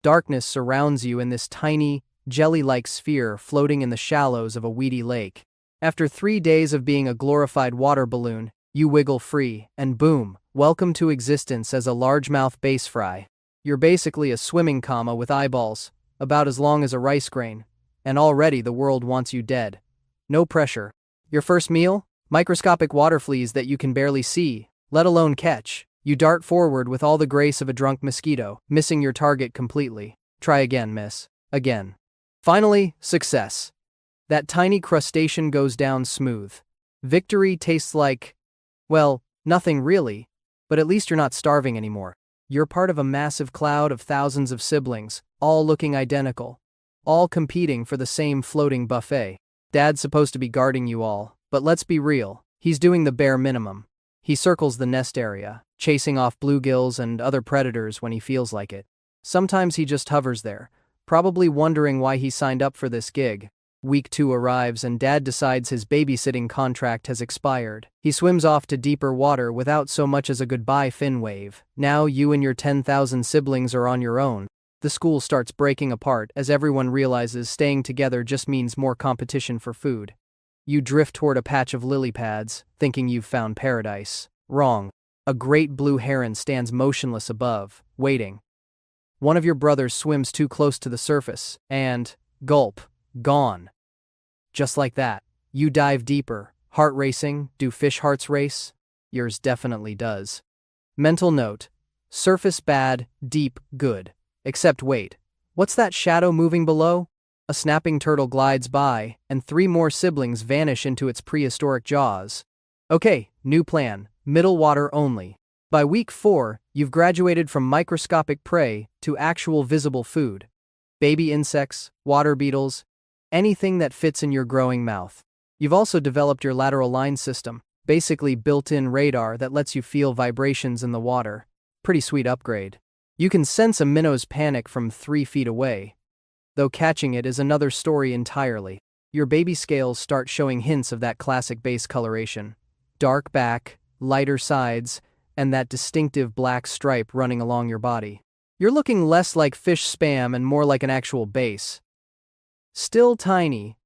Darkness surrounds you in this tiny, jelly-like sphere floating in the shallows of a weedy lake. After 3 days of being a glorified water balloon, you wiggle free, and boom, welcome to existence as a largemouth bass fry. You're basically a swimming comma with eyeballs, about as long as a rice grain, and already the world wants you dead. No pressure. Your first meal? Microscopic water fleas that you can barely see, let alone catch. You dart forward with all the grace of a drunk mosquito, missing your target completely. Try again, miss. Again. Finally, success. That tiny crustacean goes down smooth. Victory tastes like, well, nothing really, but at least you're not starving anymore. You're part of a massive cloud of thousands of siblings, all looking identical, all competing for the same floating buffet. Dad's supposed to be guarding you all, but let's be real, he's doing the bare minimum. He circles the nest area, chasing off bluegills and other predators when he feels like it. Sometimes he just hovers there, probably wondering why he signed up for this gig. Week 2 arrives and Dad decides his babysitting contract has expired. He swims off to deeper water without so much as a goodbye fin wave. Now you and your 10,000 siblings are on your own. The school starts breaking apart as everyone realizes staying together just means more competition for food. You drift toward a patch of lily pads, thinking you've found paradise. Wrong. A great blue heron stands motionless above, waiting. One of your brothers swims too close to the surface, and, gulp, gone. Just like that. You dive deeper, heart racing. Do fish hearts race? Yours definitely does. Mental note: surface bad, deep good. Except wait, what's that shadow moving below? A snapping turtle glides by, and 3 more siblings vanish into its prehistoric jaws. Okay, new plan, middle water only. By week 4, you've graduated from microscopic prey to actual visible food. Baby insects, water beetles, anything that fits in your growing mouth. You've also developed your lateral line system, basically built-in radar that lets you feel vibrations in the water. Pretty sweet upgrade. You can sense a minnow's panic from 3 feet away, though catching it is another story entirely. Your baby scales start showing hints of that classic base coloration. Dark back, lighter sides, and that distinctive black stripe running along your body. You're looking less like fish spam and more like an actual base. Still tiny,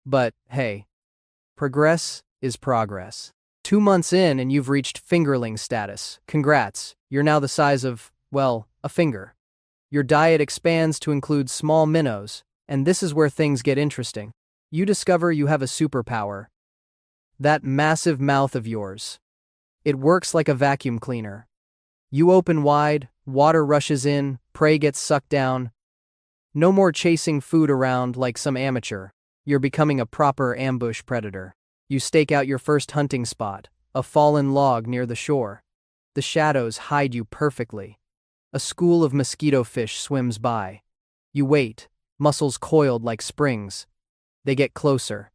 but hey, progress is progress. 2 months in and you've reached fingerling status. Congrats, you're now the size of, well, a finger. Your diet expands to include small minnows, and this is where things get interesting. You discover you have a superpower. That massive mouth of yours. It works like a vacuum cleaner. You open wide, water rushes in, prey gets sucked down. No more chasing food around like some amateur. You're becoming a proper ambush predator. You stake out your first hunting spot, a fallen log near the shore. The shadows hide you perfectly. A school of mosquito fish swims by. You wait, muscles coiled like springs. They get closer.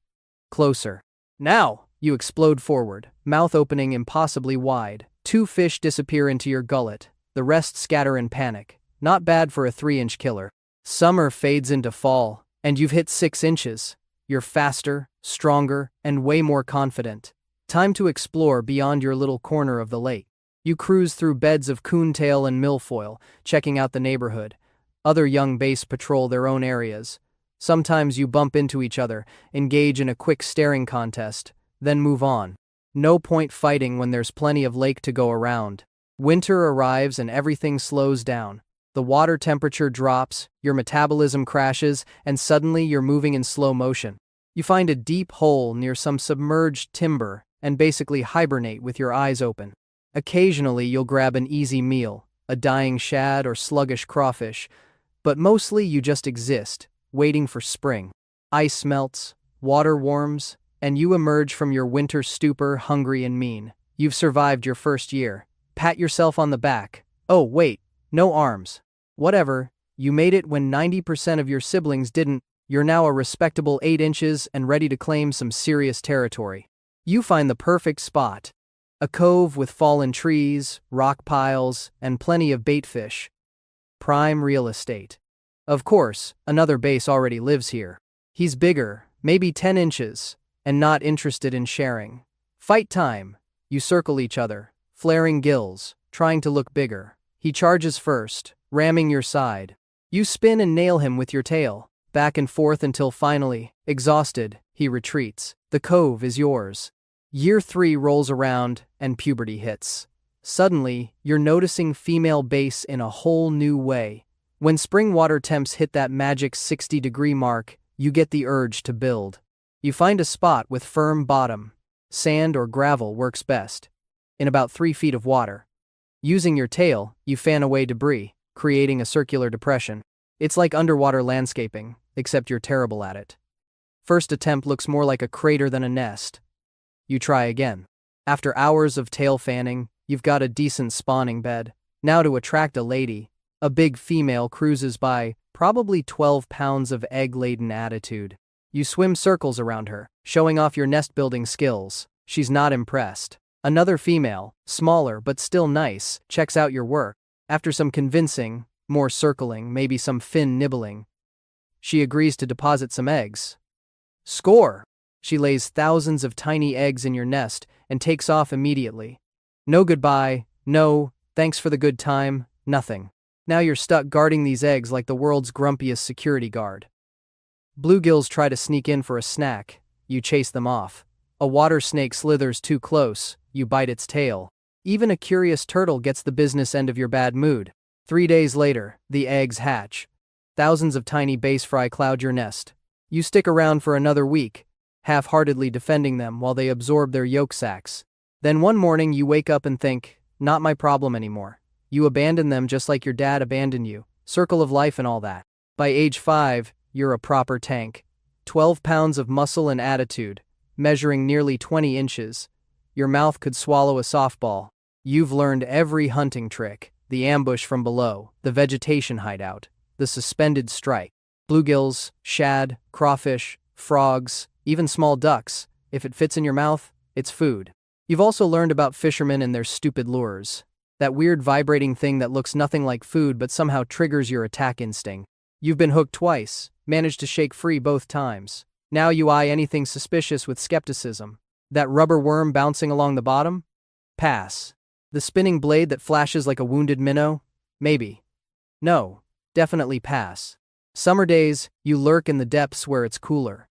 Closer. Now! You explode forward, mouth opening impossibly wide. 2 fish disappear into your gullet. The rest scatter in panic. Not bad for a 3-inch killer. Summer fades into fall, and you've hit 6 inches. You're faster, stronger, and way more confident. Time to explore beyond your little corner of the lake. You cruise through beds of coontail and milfoil, checking out the neighborhood. Other young bass patrol their own areas. Sometimes you bump into each other, engage in a quick staring contest, then move on. No point fighting when there's plenty of lake to go around. Winter arrives and everything slows down. The water temperature drops, your metabolism crashes, and suddenly you're moving in slow motion. You find a deep hole near some submerged timber and basically hibernate with your eyes open. Occasionally you'll grab an easy meal, a dying shad or sluggish crawfish, but mostly you just exist, waiting for spring. Ice melts, water warms, and you emerge from your winter stupor hungry and mean. You've survived your first year. Pat yourself on the back. Oh, wait, no arms. Whatever, you made it when 90% of your siblings didn't. You're now a respectable 8 inches and ready to claim some serious territory. You find the perfect spot. A cove with fallen trees, rock piles, and plenty of bait fish. Prime real estate. Of course, another base already lives here. He's bigger, maybe 10 inches, and not interested in sharing. Fight time. You circle each other, flaring gills, trying to look bigger. He charges first, ramming your side. You spin and nail him with your tail, back and forth until finally, exhausted, he retreats. The cove is yours. Year 3 rolls around and puberty hits. Suddenly, you're noticing female bass in a whole new way. When spring water temps hit that magic 60-degree mark, you get the urge to build. You find a spot with firm bottom. Sand or gravel works best. In about 3 feet of water. Using your tail, you fan away debris, creating a circular depression. It's like underwater landscaping, except you're terrible at it. First attempt looks more like a crater than a nest. You try again. After hours of tail fanning, you've got a decent spawning bed. Now to attract a lady, a big female cruises by, probably 12 pounds of egg-laden attitude. You swim circles around her, showing off your nest-building skills. She's not impressed. Another female, smaller but still nice, checks out your work. After some convincing, more circling, maybe some fin nibbling, she agrees to deposit some eggs. Score! She lays thousands of tiny eggs in your nest and takes off immediately. No goodbye, no, thanks for the good time, nothing. Now you're stuck guarding these eggs like the world's grumpiest security guard. Bluegills try to sneak in for a snack. You chase them off. A water snake slithers too close. You bite its tail. Even a curious turtle gets the business end of your bad mood. 3 days later, the eggs hatch. Thousands of tiny bass fry cloud your nest. You stick around for another week, half-heartedly defending them while they absorb their yolk sacs. Then one morning you wake up and think, not my problem anymore. You abandon them just like your dad abandoned you. Circle of life and all that. By age 5, you're a proper tank. 12 pounds of muscle and attitude, measuring nearly 20 inches. Your mouth could swallow a softball. You've learned every hunting trick, the ambush from below, the vegetation hideout, the suspended strike. Bluegills, shad, crawfish, frogs, even small ducks, if it fits in your mouth, it's food. You've also learned about fishermen and their stupid lures. That weird vibrating thing that looks nothing like food but somehow triggers your attack instinct. You've been hooked twice, managed to shake free both times. Now you eye anything suspicious with skepticism. That rubber worm bouncing along the bottom? Pass. The spinning blade that flashes like a wounded minnow? Maybe. No, definitely pass. Summer days, you lurk in the depths where it's cooler.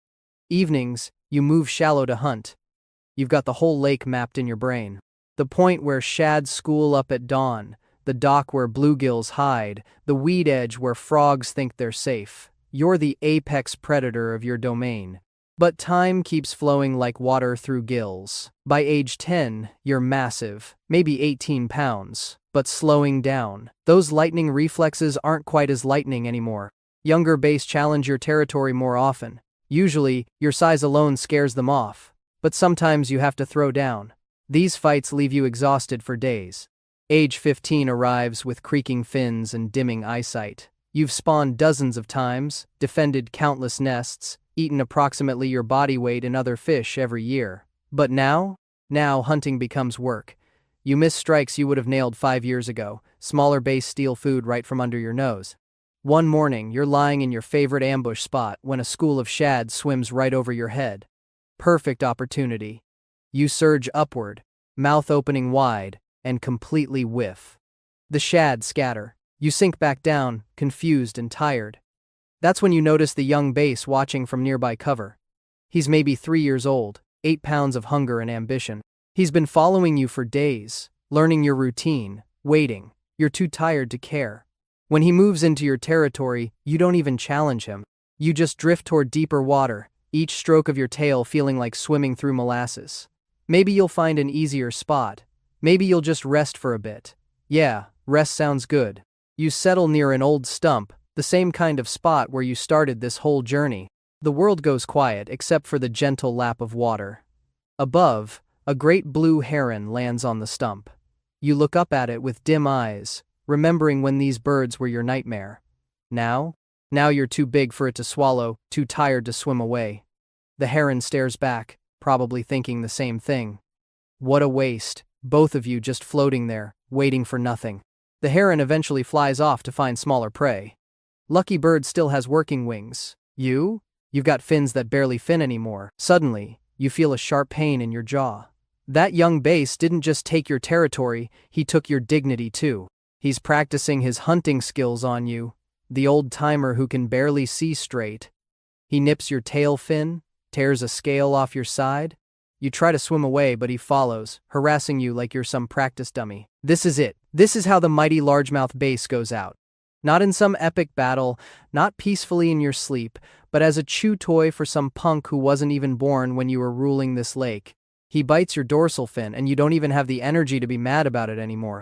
Evenings, you move shallow to hunt. You've got the whole lake mapped in your brain. The point where shad school up at dawn, the dock where bluegills hide, the weed edge where frogs think they're safe. You're the apex predator of your domain. But time keeps flowing like water through gills. By age 10, you're massive, maybe 18 pounds, but slowing down. Those lightning reflexes aren't quite as lightning anymore. Younger bass challenge your territory more often. Usually, your size alone scares them off, but sometimes you have to throw down. These fights leave you exhausted for days. Age 15 arrives with creaking fins and dimming eyesight. You've spawned dozens of times, defended countless nests, eaten approximately your body weight in other fish every year. But now hunting becomes work. You miss strikes you would have nailed 5 years ago. Smaller bass steal food right from under your nose. One morning, you're lying in your favorite ambush spot when a school of shad swims right over your head. Perfect opportunity. You surge upward, mouth opening wide, and completely whiff. The shad scatter. You sink back down, confused and tired. That's when you notice the young bass watching from nearby cover. He's maybe 3 years old, 8 pounds of hunger and ambition. He's been following you for days, learning your routine, waiting. You're too tired to care. When he moves into your territory, you don't even challenge him. You just drift toward deeper water, each stroke of your tail feeling like swimming through molasses. Maybe you'll find an easier spot. Maybe you'll just rest for a bit. Yeah, rest sounds good. You settle near an old stump, the same kind of spot where you started this whole journey. The world goes quiet except for the gentle lap of water. Above, a great blue heron lands on the stump. You look up at it with dim eyes, remembering when these birds were your nightmare. Now you're too big for it to swallow, too tired to swim away. The heron stares back, probably thinking the same thing. What a waste, both of you just floating there, waiting for nothing. The heron eventually flies off to find smaller prey. Lucky bird still has working wings. You've got fins that barely fin anymore. Suddenly, you feel a sharp pain in your jaw. That young bass didn't just take your territory, he took your dignity too. He's practicing his hunting skills on you. the old-timer who can barely see straight. He nips your tail fin, tears a scale off your side. You try to swim away, but he follows, harassing you like you're some practice dummy. This is it. This is how the mighty largemouth bass goes out. Not in some epic battle, not peacefully in your sleep, but as a chew toy for some punk who wasn't even born when you were ruling this lake. He bites your dorsal fin, and you don't even have the energy to be mad about it anymore.